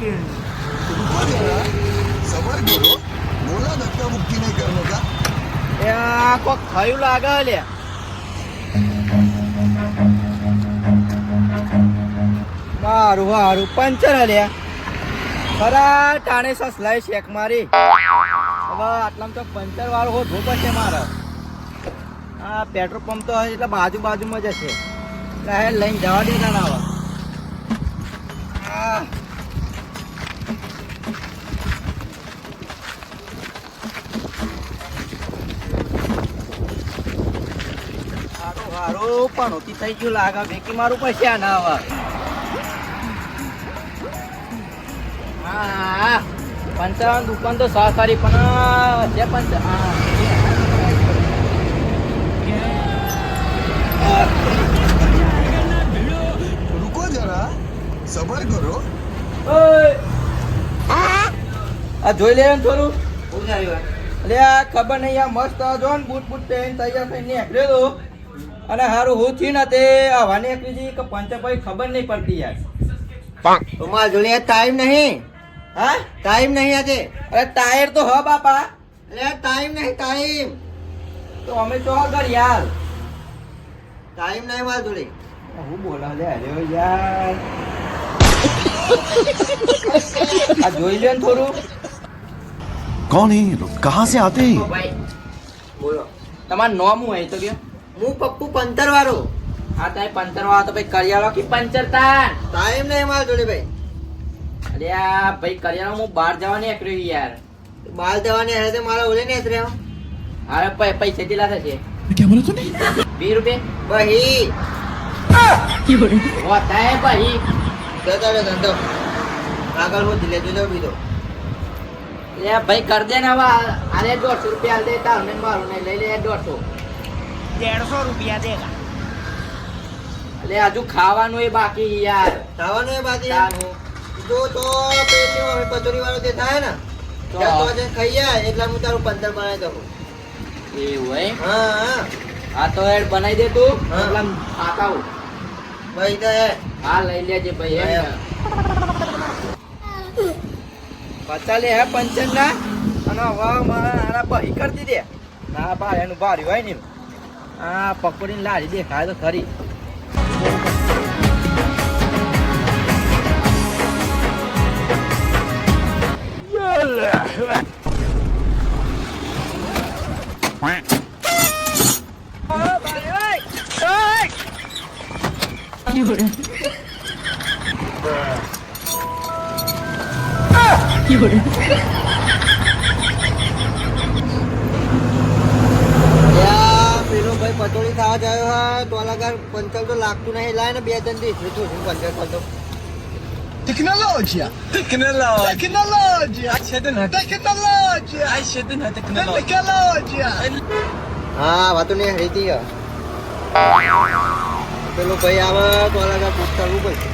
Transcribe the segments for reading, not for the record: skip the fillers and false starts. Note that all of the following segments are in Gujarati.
सेकंड. रुको जरा, सबर करो. बोला धक्का मुक्की नहीं करने का. કોક થયું લાગે લે. મારું હારું પંચર હલ્યા ખરા ટાણે સસલાય શેક મારી. હવે આટલામાં તો પંચર વાળો હોધવું પડશે મારે. આ પેટ્રોલ પંપ તો હશે એટલે બાજુમાં જ હશે એટલે હે લઈને જવા દેતા ના આવે. હારું પણ ઓછી થઈ ગયું લાગે બેકી મારું પછી આ ના આવે. હા પંચાવન દુકાન તો સારી પણ છે रुको जरा, सबर करो. આ જોઈ લે થોડું એટલે આ ખબર નહીં આ મસ્ત જો ને બૂટ પહેરીને તૈયાર થઈને નીકળ્યો તો અને હારું હું થી ને તે હવાની એકલી કે પંચર ભાઈ ખબર નહીં પડતી યાર. તમારા જોડે ટાઈમ નહીં. હા ટાઈમ નહીં આજે. અરે ટાયર તો હ બાપા એટલે ટાઈમ નહીં ટાઈમ. તો અમે તો આગળ યાર ટાઈમ નહીં મારા જોડે. હું બોલા લે અરે યાર આ જોઈ લે ને થોડું. कौन है ये लोग कहाँ से आते हैं ભાઈ બોલો તમારું નામ હું હોય તો કે હું પપ્પુ પંચર વાળો. આ તાય પંચર વાળા તો ભાઈ કરિયાળો કે પંચર તાન. ટાઈમ નહીં મારા જોડે ભાઈ. અરે આ ભાઈ કરિયાળો હું બહાર જવા નીકળ્યો યાર. બહાર જવાની હે તો મારા ઓલે નહીં રહ્યો. અરે પૈસા કેટલા થશે? क्या बोला तूने 20 રૂપિયા બહી હોતા હે ભાઈ. જતો રે ધંધો આગળ હું લેજો જાવ બીજો. લે ભાઈ કર દે ને હવે આલે 150 રૂપિયા આલ દે તાર ને મારું ને લઈ લે 150. 150 रुपया देगा. એટલે હજુ ખાવાનું એ બાકી યાર. ખાવાનું એ બાકી તાનું. જો તો પેટી માં પચોરી વાળો જે થાય ને તો. ત્યાં તો જે ખાઈ જાય એટલે હું તારું પંચર બનાવી દઉં. એવું હે? હા હા હા તો એડ બનાવી દે તું. હા. એટલે આમ ખાતાવું. ભાઈ તો હે હા લઈ લેજે ભાઈ એમ ને. પચા લે હે પંચર ના અને હવે મારા ભાઈ કરી દે ના ભાઈ એનું ભાર્યું હોય ને આ પકોડીને લારી દેખાય તો ખરી. પેલો ભાઈ પચોરી ખાવા જાય હોય તો લગા પંચર તો લાગતું નહીં. લાય ને 2 જણ થી શું પંચર કરતો. Tecnologia. Tecnologia. Tecnologia. હા વાતો નહીં હરીતી હે. પેલો ભાઈ આવે તો લગા પૂછ કરવું પડશે.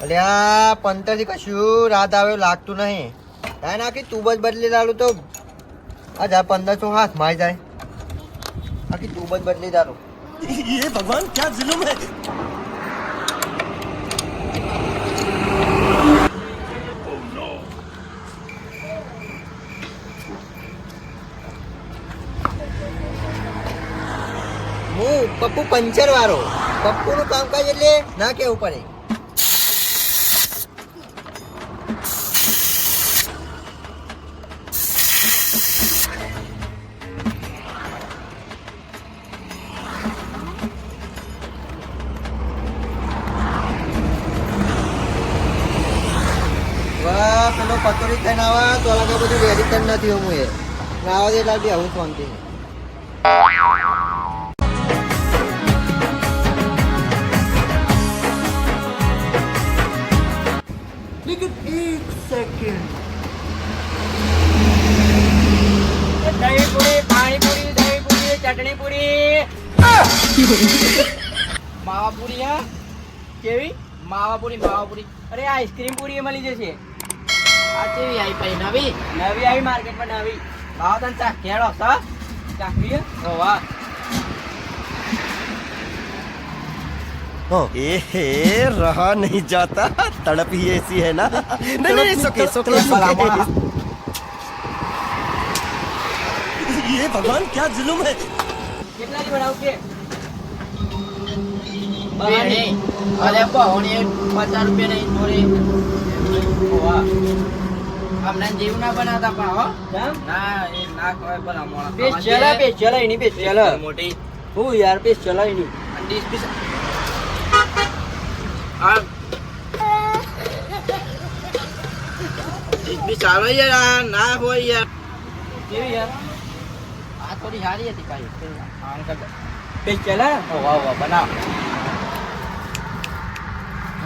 અલ્યા પંચર થી કશું રાત આવે લાગતું નહીં. તાય નાખી તું જ બદલી લાલું તો આ 1500 હાથ મારી જાય. આખી તું જ બદલી દારું. ये भगवान क्या जुल्म है. હું પપ્પુ પંચર વાળો. પપ્પુ નું કામકાજ એટલે ના કેવું પડે. વાહ પેલો પકોડી થઈને આવા તો અલગ બધું રેડી કરી નથી હું એ આવા દે લાગી આવું શાંતિ. લેકિન એક સેકન્ડ दही पूरी पानी पूरी दही पूरी चटनी पूरी. માવાપુરી હા કેવી માવાપુરી અરે આઈસ્ક્રીમ પૂરી મળી જશે. આ કેવી આવી ભાઈ નવી આવી માર્કેટમાં નવી ભાવ તને ચાખ કેળો સા ચાખવી હો વાહ ए रहा नहीं जाता तड़प ही ऐसी है ना नहीं नहीं सुके सुके ભલામણ. ये भगवान क्या जुल्म है કેટલાની બનાવું કે બેહણી. અરે બહોણી 50 રૂપિયા નહીં જોડે. ઓવા. અમને જીવ ના બનાવતા પા હો. કેમ? ના એ ના ખવાય ભલામણ. પેસ્ચલ એની પેસ્ચલ મોટી હું યાર પેસ્ચલ એની ડીશ પીસ. આ ડીશ બી ચાલો યાર. આ ના હોય યાર. કેવી યાર આ થોડી સારી હતી પાછી. આમ કરતા. પેસ્ચલ ઓવા ઓવા બનાવ.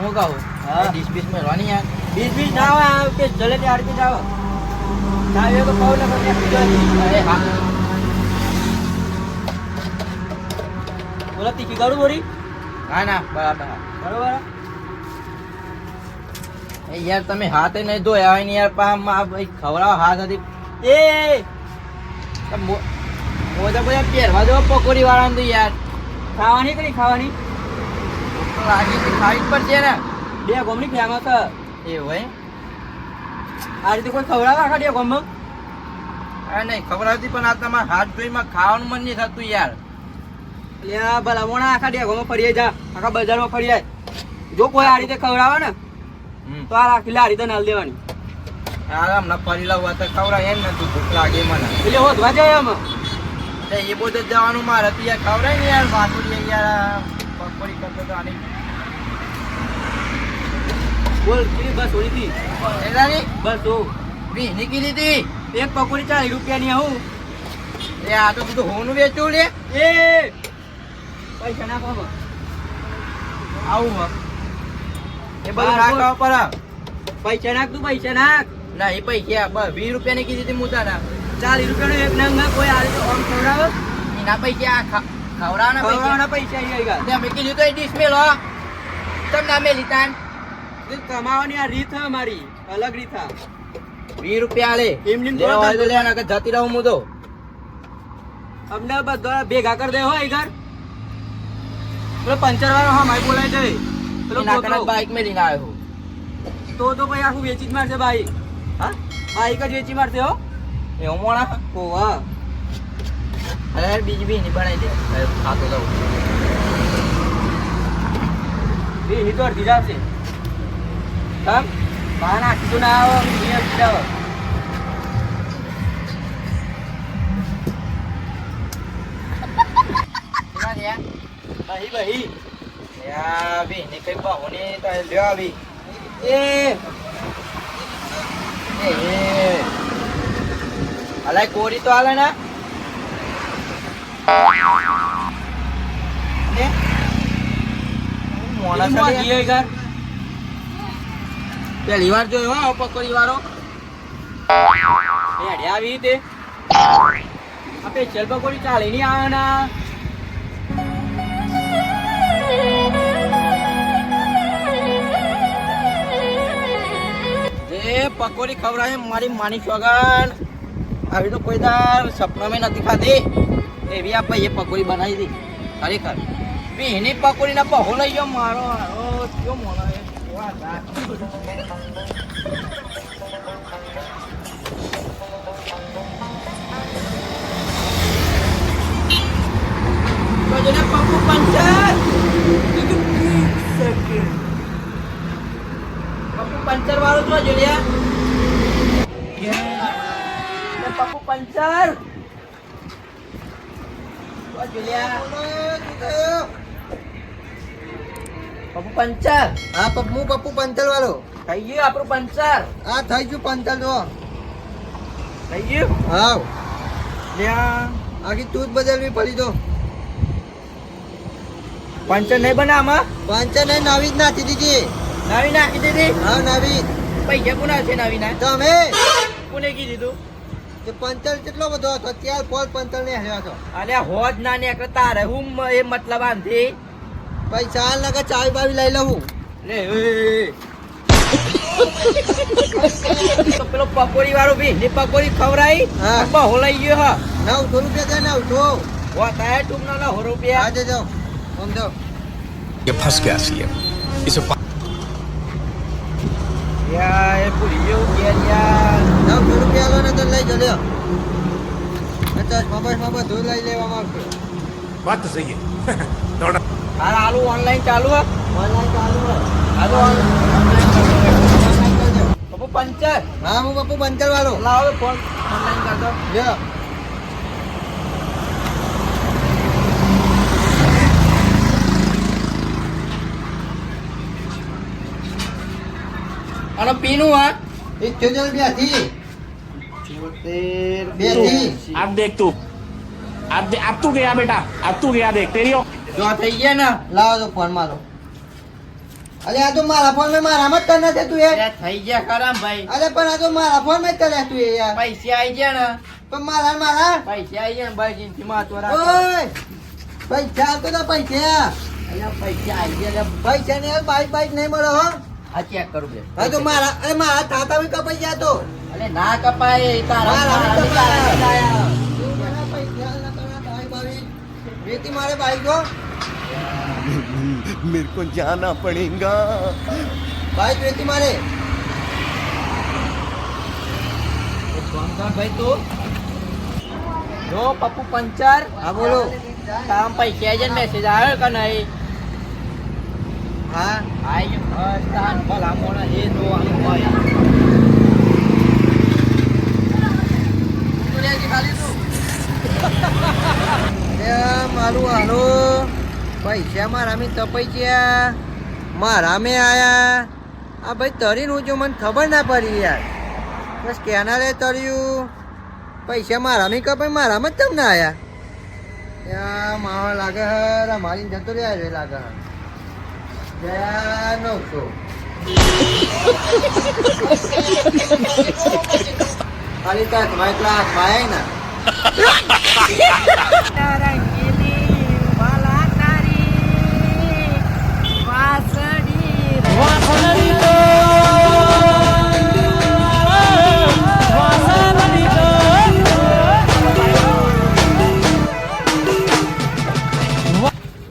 હું કહું હા. ડીશ પીસ મેળવાની યાર. બીજ ના હોય આ પેસ્ચલ ની આરતી જાવ તાવે તો પાઉ ના કરે અરે હા. બોલા તીખી ગાડું બોરી ના ના બરાબર. બરોબર એ યાર તમે હાથે નહીં ધોયા હોય ને યાર ખવડાવો હાથ હતી. એ મોજા બધા પહેરવા દો પકોડી વાળા તો યાર. ખાવાની કે નહીં ખાવાની તો લાગે કે ખાવી જ પડશે ને. બે ગોમની ફેમસ એવું હોય. આ રીતે કોઈ ખવડાવે આખા બે ગોમમાં આ નહીં ખવડાવતી પણ આ તમારા હાથ ધોઈમાં ખાવાનું મન નહીં થતું યાર. લ્યા ભલા મોણા આખા બે ગોમાં ફરી જા આખા બજારમાં ફરી જાય જો કોઈ આ રીતે ખવડાવે ને તો આ રાખી લે આ રીતે નાલ દેવાની યાર હમણાં ફરી લાવવા તો ખવડાય એમ નથી. ભૂખ લાગે મને. એટલે હોધવા જાય એમ તો એ બધું જ જવાનું મારે તો યાર ખવડાય ને યાર. વાસુડી યાર પકોડી કરતો તો આની. બોલ કેટલી બસ હોળી હતી એલાની બસ હો વી નીકળી હતી. એક પકોડી 40 રૂપિયાની હું એ આ તો બધું હોનું વેચું લે. એ પૈસા નાખો આમાં. આવું હો. એ બધું નાખવા પર. પૈસા નાખ તું પૈસા નાખ ના એ પૈસા 20 રૂપિયાની કીધી હતી મુદ્દાના. 40 રૂપિયાનો એક નંગ ના કોઈ આ રીતે આમ ખવડાવે એના પૈસા ખવડાવવાના પૈસા. ખવડાવવાના પૈસા અહીં આવી તે અમે કીધું તો એ ડીશ મેલો. તમ ના મેલી તાન. ગયા કમાવાની આ રીત હે મારી અલગ રીત હે 20 રૂપિયા લે. એમની લેવા હોય તો લે, નકર જતી રહું હું તો. અમને બધા ભેગા કરી દે હોય ઘર પેલો પંચર વાળો હા મારી બોલાય દે પેલો એના કને પોતરો. બાઈક મેલીને આવ્યો. તો ભાઈ આખું વેચી જ મારશે ભાઈ હા બાઈક જ વેચી મારશે હો એવું મોણા. ઓવા અરે બીજી બી નહીં બનાવી દે. અરે ખાતો જાઉં. બે ની તો અડધી જ આવશે કામ બહાર નાખી તો ના આવો અહીંયા જ આવો કેટલા થયા? ભાઈ ભાઈ યા બી ને કઈ બહોની તો લ્યો આવી. એ એ અલાય કોરી તો હાલે ને. ને મોણા કેટલી સાલી. મોંઘી હોય ઘર પહેલી વાર જોયો હો પકોડી વાળો. એ હડ્યા આવી તે આ પેચલ પકોડી ચાલે નહીં આવે ના જે પકોડી ખવડાવે મારી માની સોગન આવી તો કોઈ દાર સપનામાં નથી ખાધી. એવી આ ભાઈએ પકોડી બનાવી હતી ખરેખર. એની પકોડીના બહુ લઈ ગયો મારો. કયો મોણો એ. વાહ, વાહ. તો જેને પપ્પુ પંચર પપ્પુ પંચર વાળો તો જોડ્યા. Pappu puncture Pappu puncture. હા પપ્પુ પપ્પુ પંચર વાળો થઈ ગયું આપણું પંચર. હા થઈ ગયું પંચર તો થઈ ગયું. હા લ્યા આખી તું જ બદલવી પડી તો પંચર નહીં બને આમાં. પંચર ને નવી જ નાખી દીધી નવી નાખી દીધી. હા નવી પૈસા કોના છે નવી ના? તમે કોને કીધું? તે પંચર કેટલો બધો હતો ત્યાર પોલ પંચર ને હર્યો હતો અલ્યા હોજ ના નીકળે તારે હું એ મતલબ આનથી પૈસા હાલ નકર ચાવી બાવી લઈ લઉં લે તો પેલો પકોડી વાળો બી ની પકોડી ખવડાવી. હા. બહુ લઈ ગયો હા. 900 રૂપિયા છે 900 હોતા ટૂંક ના ₹100. આજે જાઓ સમજો ये फंस गया सीएम इसे યાર એ ભૂલી ગયો ઘેર યાર. 900 રૂપિયા લો ને તો લઈ જો લ્યો. મફતમાં બધું લઈ લેવા માંગતો. बात तो सही है હાલ આલુ ઓનલાઈન ચાલુ હે? ઓનલાઈન ચાલુ હોય. હાલો ઓનલાઈન કરજો. પપ્પુ પંચર હા હું પપ્પુ પંચર વાળો લાવો ફોન ઓનલાઈન કર દો. લ્યો. અને પીનું હા 78 રૂપિયા થી 76 બે થી अब देख तू अब तू गया बेटा अब तू गया देख तेरी જો થઈ ગયા ને લાવો તો ફોન મારો. અરે આ તો મારા ફોન માં મારામાં જ તને છે તું એ. અરે થઈ ગયા ખરા ભાઈ. અરે પણ આ તો મારા ફોન માં જ તને તું એ યાર. પૈસા આવી ગયા ને પણ મારા પૈસા આવી ગયા ને ભાઈ જિંદગી માં તો રાખો. ઓય પૈસા આપતો તો પૈસા અલ્યા પૈસા આવી ગયા લે. પૈસા ને બાઈક નહીં મળે હો. આ ચેક કરું બે. હા તો મારા અરે મારા થાતા બી કપાઈ ગયા તો. અલે ના કપાય એ તારા મારા મારા બી કપાય. તારા લાયા. તું મારા પૈસા ના તારા બાઈક વેચી મારે બાઈક હો. मेरे को जाना पड़ेगा. બાઈક વેચી મારે. એક કામ કર ભાઈ તું જો પપ્પુ પંચર. હા બોલો. કામ પૈસા આવી જાય મેસેજ આવ્યો કે નહીં? હા આઈ ગયો સ્થાન ભલા મોણા એ જોવાનું હોય. તું લેજી ખાલી તું. અરે મારું હાલો પૈસા મારા મેં તપાઈ ગયા મારા મેં આયા. આ ભાઈ તરીનું જો મને ખબર ના પડી યાર. બસ કેનારે તર્યું પૈસા મારા મેં કપાઈ મારામાં જ તમને આયા. ત્યાં માવા લાગે હર મારી જતો રહ્યા રે લાગે હર. ગયા 900 ખાલી તાર માઇક લાખ માય ના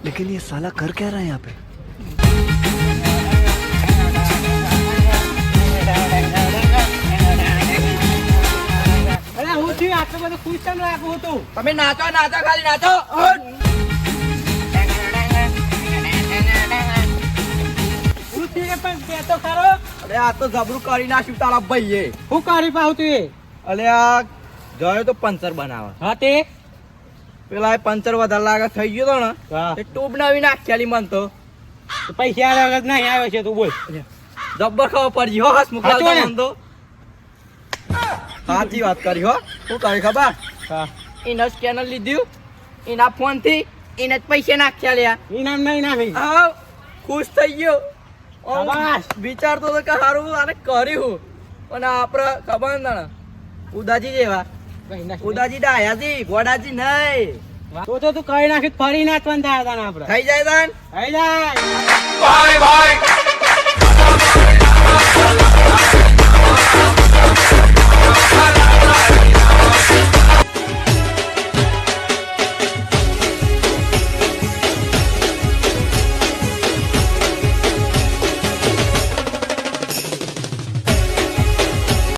लेकिन ये साला कर क्या रहा है यहाँ पे? અરે હું છું આટલો બધો ખુશ કેમ લાગુ હતું? તમે નાચો નાચો ખાલી નાચો. હું છું એ પણ કહેતો ખરો. અરે આ તો જબરું કરી નાખ્યું તારા ભાઈએ. હું કરી પાઉં તું એ? અલે આ જોયો તો પંચર બનાવે. હા તે પેલા એ પંચર વધારે લાગે થઈ ગયો તો ને હા. એ ટ્યુબ નવી નાખેલી મન તો પૈસા આવ્યા વગર નહીં આવે છે તું બોલ. જબ્બર ખબર પડી હો હસમુખ લાલ સાચું ને? મન તો સાચી વાત કરી હો. શું કરી ખબર? હા એને સ્કેનર લીધું એના ફોન થી એને જ પૈસા નાખ્યા લ્યા. ઇનામ નહીં નાખી. હા ખુશ થઈ ગયો. આમ શાબાશ. વિચારતો તો કે સારું આને કર્યું પણ આપડે ખબર ને ઉદાજી જેવા ઉદાજી ડાયાજી ગોડાજી નહીં તો તું કઈ નાખી ફરી નાચવાનું થાય તને આપડે. થઈ જાય તાન. થઈ જાય. Bye bye